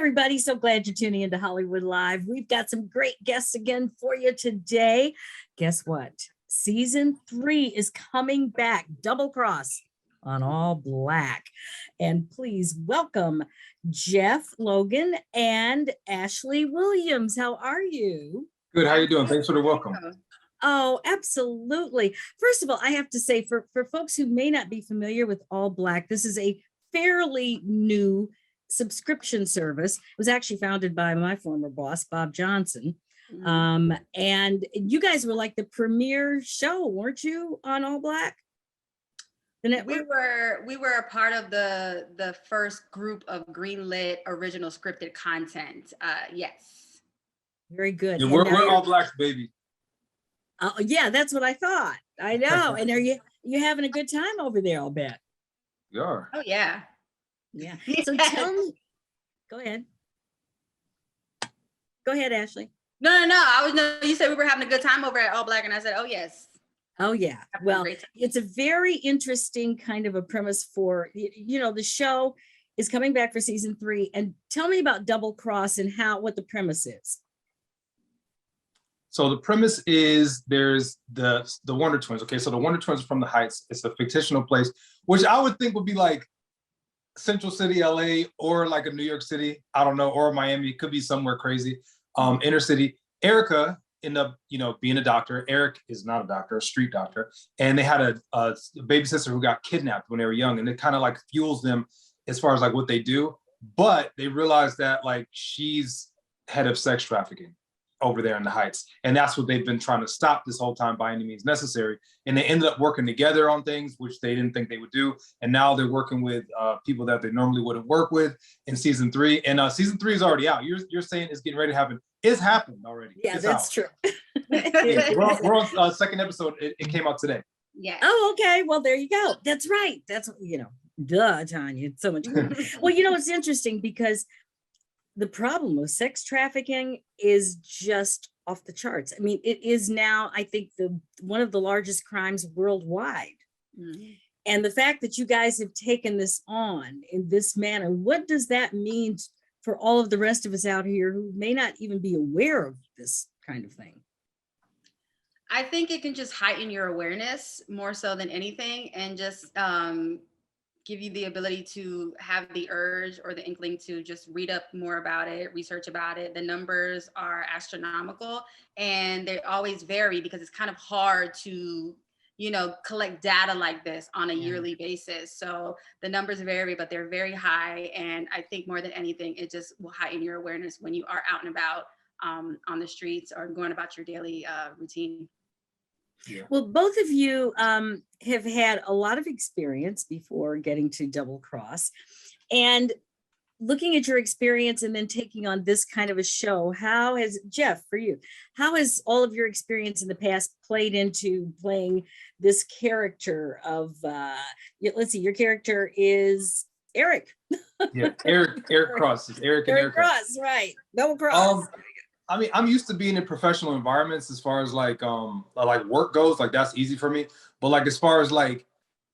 everybody. So glad you're tuning into Hollywood Live. We've got some great guests again for you today. Guess what? Season 3 is coming back, Double Cross on All Black. And please welcome Jeff Logan and Ashley Williams. How are you? Good. How you doing? Thanks for the welcome. Oh, absolutely. First of all, I have to say, for folks who may not be familiar with All Black, this is a fairly new subscription service. It was actually founded by my former boss, Bob Johnson. And you guys were like the premiere show, weren't you, on All Black? The network? We were a part of the first group of greenlit original scripted content. Yes. Very good. Yeah, we're All Blacks, baby. Yeah, that's what I thought. I know. And are you having a good time over there? I'll bet. We are. Oh yeah. Yeah. So tell me. Go ahead. Go ahead, Ashley. No. You said we were having a good time over at All Black, and I said, oh yes. Oh yeah. Well, it's a very interesting kind of a premise for, the show is coming back for season 3. And tell me about Double Cross and what the premise is. So the premise is there's the Wonder Twins. Okay, so the Wonder Twins are from the Heights. It's a fictional place, which I would think would be like Central City, LA, or like a New York City. I don't know, or Miami. It could be somewhere crazy. Inner city. Erica ended up, being a doctor. Eric is not a doctor, a street doctor. And they had a baby sister who got kidnapped when they were young, and it kind of like fuels them as far as like what they do. But they realized that like she's head of sex trafficking over there in the Heights. And that's what they've been trying to stop this whole time by any means necessary. And they ended up working together on things which they didn't think they would do. And now they're working with people that they normally wouldn't work with in season 3. And season 3 is already out. You're saying it's getting ready to happen. It's happened already. Yeah, it's that's out. True. Yeah, we're on second episode. It came out today. Yeah. Oh, okay. Well, there you go. That's right. That's, duh, Tanya. It's so much. Well, it's interesting because the problem with sex trafficking is just off the charts. I mean, it is now, I think, one of the largest crimes worldwide. Mm-hmm. And the fact that you guys have taken this on in this manner, what does that mean for all of the rest of us out here who may not even be aware of this kind of thing? I think it can just heighten your awareness more so than anything, and just give you the ability to have the urge or the inkling to just read up more about it, research about it. The numbers are astronomical, and they always vary because it's kind of hard to, collect data like this on a yearly basis. So the numbers vary, but they're very high. And I think more than anything, it just will heighten your awareness when you are out and about on the streets or going about your daily routine. Yeah. Well, both of you have had a lot of experience before getting to Double Cross, and looking at your experience and then taking on this kind of a show, Jeff, for you, how has all of your experience in the past played into playing this character of, let's see, your character is Eric. Yeah, Eric Cross. It's Eric and Eric Cross, right. Double Cross. I mean, I'm used to being in professional environments as far as like work goes. Like that's easy for me. But like as far as like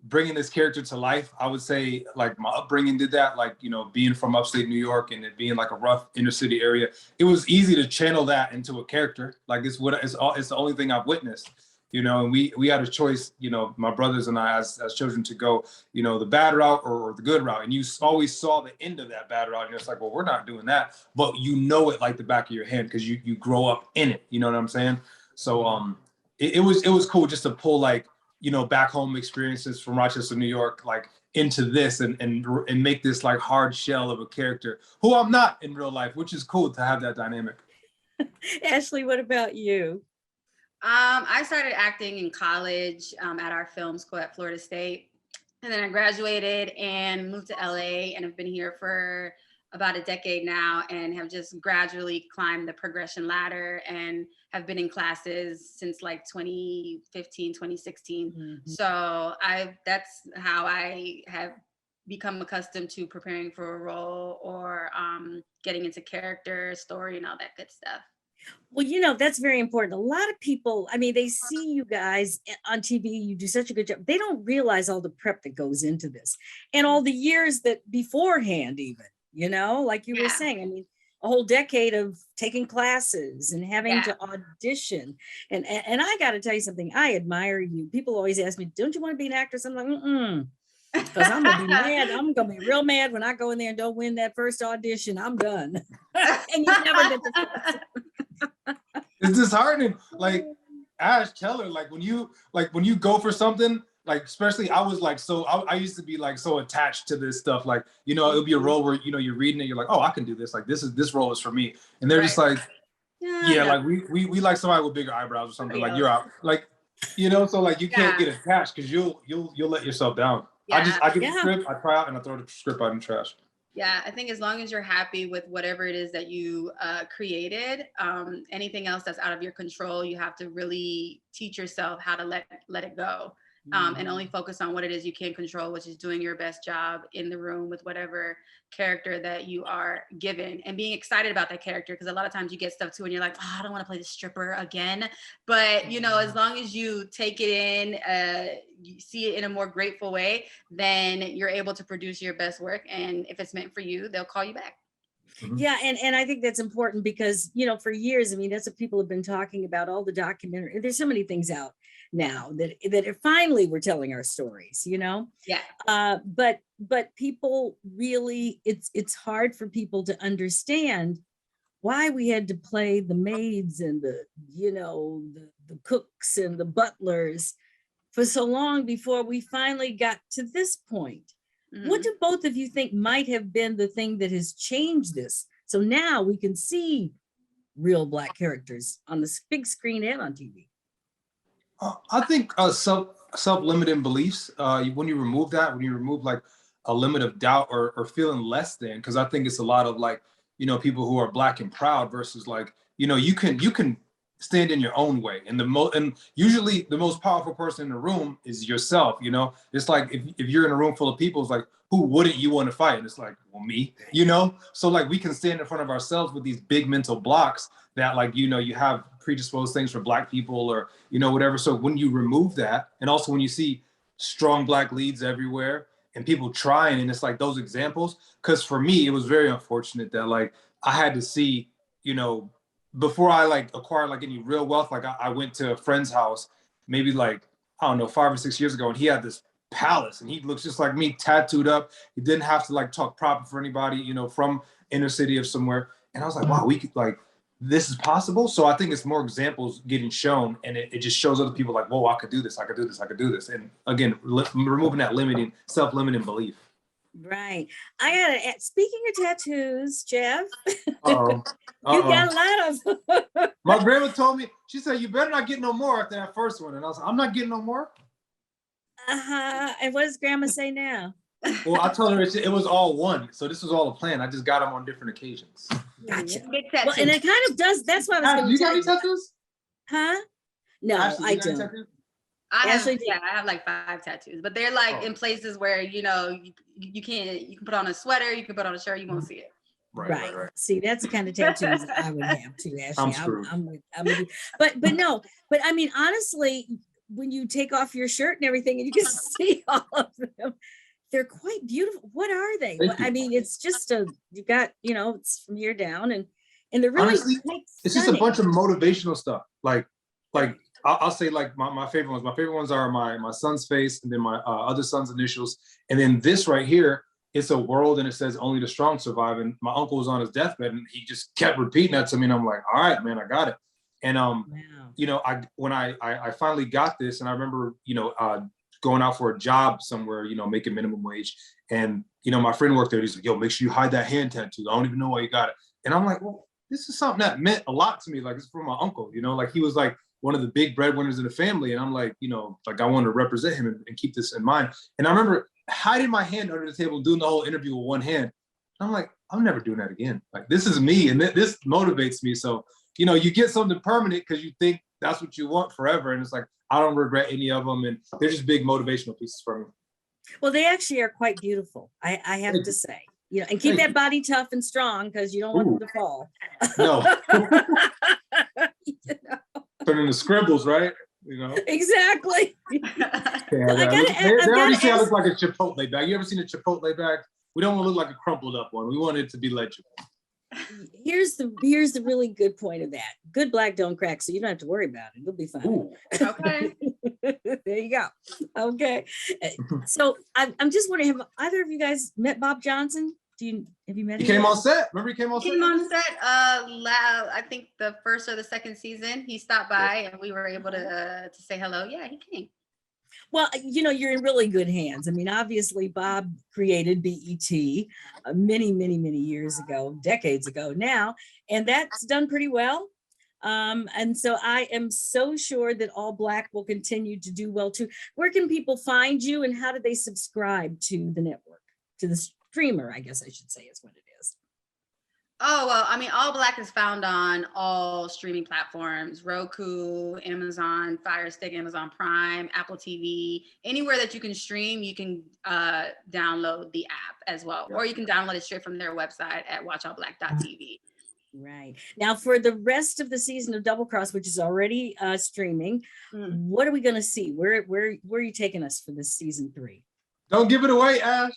bringing this character to life, I would say like my upbringing did that. Like being from upstate New York and it being like a rough inner city area, it was easy to channel that into a character. Like it's the only thing I've witnessed. And we had a choice. My brothers and I as children to go the bad route or the good route, and you always saw the end of that bad route, and it's like, well, we're not doing that, but it like the back of your hand because you grow up in it. You know what I'm saying? So it was cool just to pull like back home experiences from Rochester, New York, like into this and make this like hard shell of a character who I'm not in real life, which is cool to have that dynamic. Ashley, what about you? I started acting in college at our film school at Florida State. And then I graduated and moved to LA and have been here for about a decade now and have just gradually climbed the progression ladder and have been in classes since like 2015, 2016. Mm-hmm. So that's how I have become accustomed to preparing for a role or getting into character, story, and all that good stuff. Well, that's very important. A lot of people, I mean, they see you guys on TV, you do such a good job. They don't realize all the prep that goes into this and all the years that beforehand even like you were Yeah. saying. I mean, a whole decade of taking classes and having Yeah. to audition. And I got to tell you something. I admire you. People always ask me, don't you want to be an actress? I'm like, because I'm gonna be mad. I'm gonna be real mad when I go in there and don't win that first audition. I'm done. And you never get the It's disheartening. Like Ash, tell her, like when you go for something, like especially I was like I used to be like so attached to this stuff. Like, it'll be a role where you're reading it, you're like, oh, I can do this. Like this role is for me. And they're just like, yeah, no. like we like somebody with bigger eyebrows or something. Like you're out. Like, so like you can't get attached because you'll let yourself down. I get the script, I try out, and I throw the script out in the trash. Yeah, I think as long as you're happy with whatever it is that you created, anything else that's out of your control, you have to really teach yourself how to let it go, and only focus on what it is you can control, which is doing your best job in the room with whatever character that you are given, and being excited about that character. Because a lot of times you get stuff too, and you're like, oh, I don't want to play the stripper again. But as long as you take it in, you see it in a more grateful way, then you're able to produce your best work. And if it's meant for you, they'll call you back. Yeah, and I think that's important because for years, I mean, that's what people have been talking about. All the documentary, there's so many things out now that finally we're telling our stories. Yeah. But people really, it's hard for people to understand why we had to play the maids and the cooks and the butlers for so long before we finally got to this point. What do both of you think might have been the thing that has changed this? So now we can see real Black characters on the big screen and on TV. I think self-limiting beliefs, when you remove that, when you remove like a limit of doubt or feeling less than, because I think it's a lot of like, people who are Black and proud versus like, you can stand in your own way. And and usually the most powerful person in the room is yourself. It's like if you're in a room full of people, it's like, who wouldn't you want to fight? And it's like, well, me, so like we can stand in front of ourselves with these big mental blocks that like, you have predisposed things for Black people or, whatever. So when you remove that, and also when you see strong Black leads everywhere and people trying, and it's like those examples, because for me, it was very unfortunate that like I had to see, before I like acquired like any real wealth, like I went to a friend's house, maybe like, I don't know, 5 or 6 years ago, and he had this palace and he looks just like me, tattooed up. He didn't have to like talk proper for anybody, from inner city of somewhere. And I was like, wow, we could like, this is possible. So I think it's more examples getting shown, and it just shows other people like, whoa, I could do this, I could do this, I could do this. And again, removing that self-limiting belief. Right. I gotta add, speaking of tattoos, Jeff, Uh-oh. you got a lot of them. My grandma told me, she said, you better not get no more after that first one. And I was like, I'm not getting no more. And what does grandma say now? Well, I told her it was all one. So this was all a plan. I just got them on different occasions. Gotcha. Well, and it kind of does. That's what I was going to you tell got any tattoos? Huh? No, Ashley, I don't. I have like 5 tattoos, but they're like in places where, you can put on a sweater, you can put on a shirt, you won't see it. Right. See, that's the kind of tattoos I would have too, Ashley. I'm with you. But no, but I mean, honestly, when you take off your shirt and everything and you can see all of them, they're quite beautiful. What are they? I mean, it's just you got, it's from here down and they're really honestly, it's just a bunch of motivational stuff. Like I'll say like my favorite ones. My favorite ones are my son's face and then my other son's initials. And then this right here, it's a world and it says only the strong survive. And my uncle was on his deathbed and he just kept repeating that to me. And I'm like, all right, man, I got it. And when I finally got this, and I remember, going out for a job somewhere, making minimum wage. And, my friend worked there. He's like, yo, make sure you hide that hand tattoo. I don't even know why you got it. And I'm like, well, this is something that meant a lot to me. Like it's from my uncle, like he was like one of the big breadwinners in the family. And I'm like, like I wanted to represent him and keep this in mind. And I remember hiding my hand under the table, doing the whole interview with one hand. And I'm like, I'm never doing that again. Like this is me. And this motivates me. So, you get something permanent because you think that's what you want forever. And it's like, I don't regret any of them. And they're just big motivational pieces for me. Well, they actually are quite beautiful. I have to say, and keep that body tough and strong because you don't want them to fall. No. Turn into scribbles, right? Exactly. They already say I look like a Chipotle bag. You ever seen a Chipotle bag? We don't want to look like a crumpled up one. We want it to be legible. Here's the really good point of that. Good black don't crack, so you don't have to worry about it. It'll be fine. Ooh. Okay. There you go. Okay. So I'm just wondering, have either of you guys met Bob Johnson? Have you met He him? came on set. Remember he came on set? Came on set, I think the first or the second season, he stopped by and we were able to say hello. Yeah, he came. Well, you're in really good hands. I mean, obviously, Bob created BET many, many, many years ago, decades ago now, and that's done pretty well. And so I am so sure that All Black will continue to do well too. Where can people find you, and how do they subscribe to the network, to the streamer, I guess I should say is what it is? Oh, well, I mean, All Black is found on all streaming platforms: Roku, Amazon Fire Stick, Amazon Prime, Apple TV. Anywhere that you can stream, you can download the app as well. Or you can download it straight from their website at watchallblack.tv. Right. Now, for the rest of the season of Double Cross, which is already streaming, what are we going to see? Where are you taking us for this season 3? Don't give it away, Ash.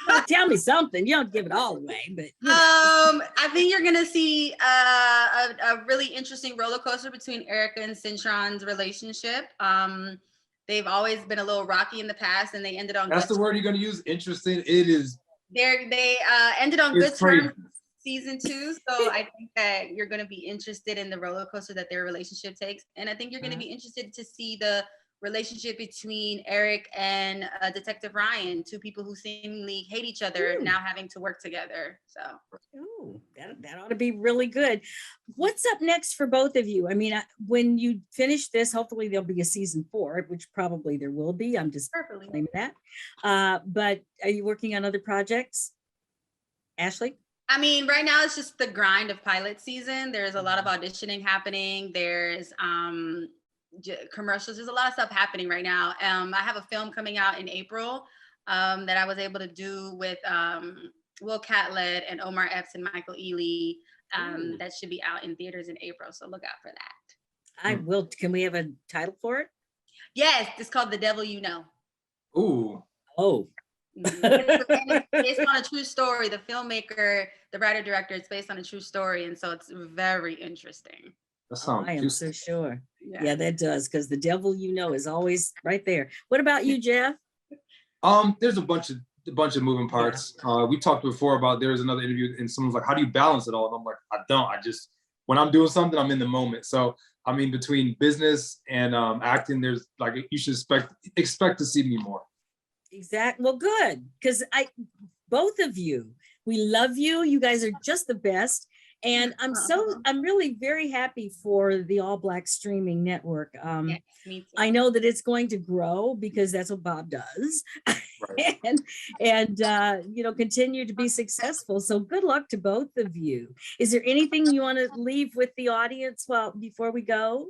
Well, tell me something. You don't give it all away, but I think you're gonna see a really interesting roller coaster between Erica and Cintron's relationship. They've always been a little rocky in the past, and they ended on. That's the word you're gonna use. Interesting. It is. They ended on good crazy. terms season 2, so I think that you're gonna be interested in the roller coaster that their relationship takes, and I think you're gonna be interested to see the relationship between Eric and Detective Ryan, 2 people who seemingly hate each other, now having to work together. So that ought to be really good. What's up next for both of you? I mean, when you finish this, hopefully there'll be a season 4, which probably there will be. I'm just claiming that. But are you working on other projects, Ashley? I mean, right now it's just the grind of pilot season. There's a lot of auditioning happening. There's commercials. There's a lot of stuff happening right now. I have a film coming out in April that I was able to do with Will Catlett and Omar Epps and Michael Ealy. That should be out in theaters in April. So look out for that. I will. Can we have a title for it? Yes, it's called The Devil You Know. Ooh. Oh. It's based on a true story. The filmmaker, the writer director, it's based on a true story. And so it's very interesting. That sounds I am so sure. Yeah. Yeah, that does, because the devil is always right there. What about you, Jeff? There's a bunch of moving parts. We talked before about there's another interview and someone's like, how do you balance it all? And I'm like, I don't. I just, when I'm doing something, I'm in the moment. So I mean, between business and acting, there's like, you should expect to see me more. Exactly. Well, good, because both of you, we love you. You guys are just the best. And I'm really very happy for the All Black streaming network. Yes, me too. I know that it's going to grow because that's what Bob does, Right. and continue to be successful. So good luck to both of you. Is there anything you want to leave with the audience before we go?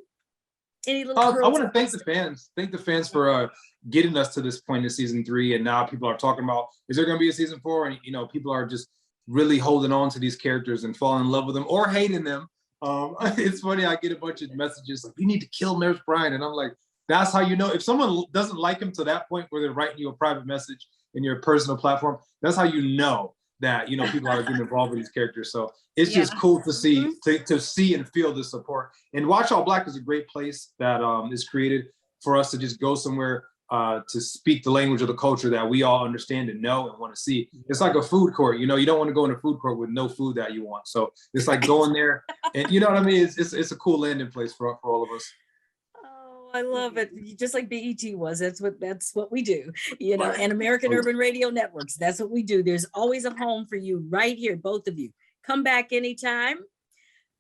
Any little? I want to thank the fans. Thank the fans for getting us to this point in season 3, and now people are talking about, is there going to be a season 4? And people are just really holding on to these characters and falling in love with them or hating them. It's funny, I get a bunch of messages like, you need to kill Nurse Brian. And I'm like, that's how you know. If someone doesn't like him to that point where they're writing you a private message in your personal platform, that's how you know that, people are getting involved with these characters. So it's just cool to see, to see and feel the support. And Watch All Black is a great place that is created for us to just go somewhere to speak the language of the culture that we all understand and know and want to see. It's like a food court, you don't want to go in a food court with no food that you want. So it's like going there, and you know what I mean? It's a cool landing place for all of us. Oh, I love it. Just like BET was, that's what we do, and American Urban Radio Networks. That's what we do. There's always a home for you right here, both of you. Come back anytime.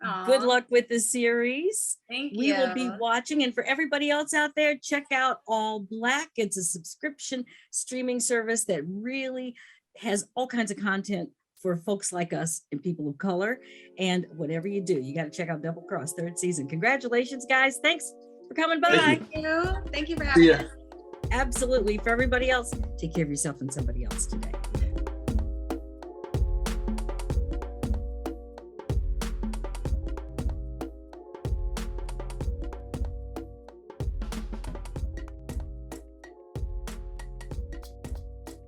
Aww. Good luck with the series. Thank you. We will be watching. And for everybody else out there, check out All Black. It's a subscription streaming service that really has all kinds of content for folks like us and people of color. And whatever you do, you got to check out Double Cross 3rd season. Congratulations, guys. Thanks for coming by. Thank you for having us. Absolutely. For everybody else, take care of yourself and somebody else today.